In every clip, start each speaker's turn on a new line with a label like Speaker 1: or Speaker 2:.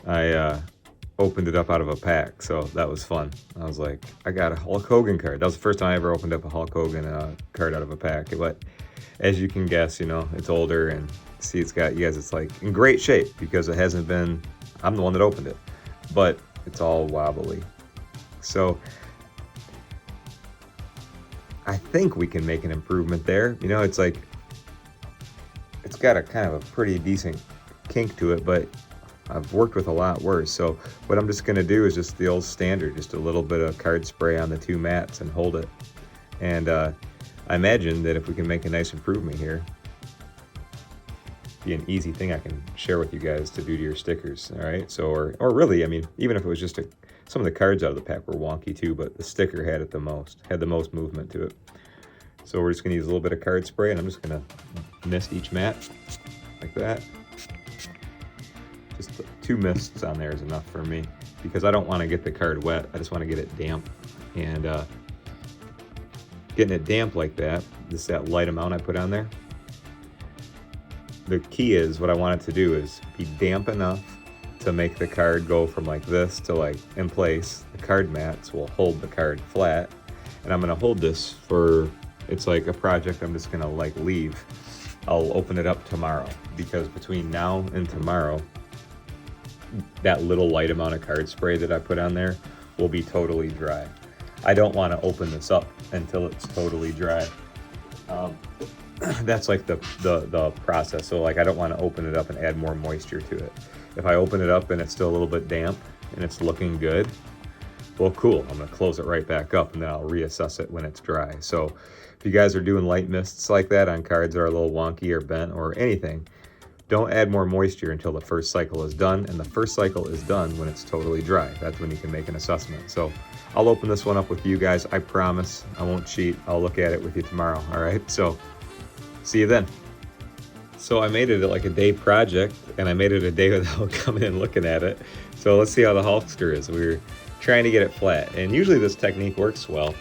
Speaker 1: I opened it up out of a pack, so that was fun. I was like, I got a Hulk Hogan card. That was the first time I ever opened up a Hulk Hogan card out of a pack. But as you can guess, you know, it's older, and see, it's got, you guys, it's like in great shape because it hasn't been, I'm the one that opened it, but it's all wobbly. So I think we can make an improvement there. You know, it's like, it's got a kind of a pretty decent kink to it, but I've worked with a lot worse. So what I'm just gonna do is just the old standard, just a little bit of card spray on the two mats and hold it. And I imagine that if we can make a nice improvement here, be an easy thing I can share with you guys to do to your stickers. All right, so or really, I mean, even if it was just some of the cards out of the pack were wonky too, but the sticker had the most movement to it. So we're just gonna use a little bit of card spray, and I'm just gonna mist each mat like that. Just 2 mists on there is enough for me because I don't want to get the card wet. I just want to get it damp, and getting it damp like that, just that light amount I put on there. The key is, what I want it to do is be damp enough to make the card go from like this to like in place. The card mats will hold the card flat, and I'm gonna hold this for, it's like a project I'm just gonna like leave. I'll open it up tomorrow because between now and tomorrow, that little light amount of card spray that I put on there will be totally dry. I don't want to open this up until it's totally dry. That's like the process. So like, I don't want to open it up and add more moisture to it. If I open it up and it's still a little bit damp and it's looking good, well, cool, I'm gonna close it right back up, and then I'll reassess it when it's dry. So if you guys are doing light mists like that on cards that are a little wonky or bent or anything, don't add more moisture until the first cycle is done, and the first cycle is done when it's totally dry. That's when you can make an assessment. So I'll open this one up with you guys. I promise I won't cheat. I'll look at it with you tomorrow, all right? So see you then. So I made it like a day project, and I made it a day without coming and looking at it. So let's see how the Hulkster is. We're trying to get it flat, and usually this technique works well,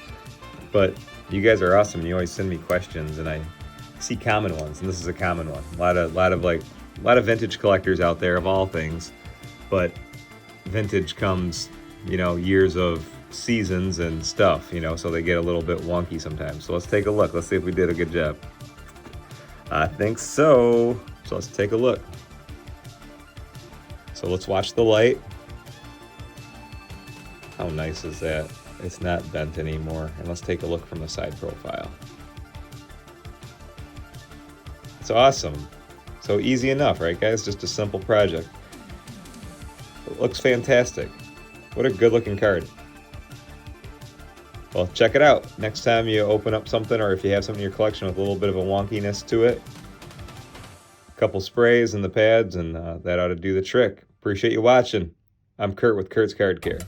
Speaker 1: but you guys are awesome. You always send me questions, and I see common ones, and this is a common one. A lot of vintage collectors out there of all things, but vintage comes, you know, years of seasons and stuff, you know, so they get a little bit wonky sometimes. So let's take a look. Let's see if we did a good job. I think so. So let's take a look. So let's watch the light. How nice is that? It's not bent anymore. And let's take a look from the side profile. It's awesome. So easy enough, right guys? Just a simple project. It looks fantastic. What a good looking card. Well, check it out. Next time you open up something, or if you have something in your collection with a little bit of a wonkiness to it, a couple sprays in the pads, and that ought to do the trick. Appreciate you watching. I'm Kurt with Kurt's Card Care.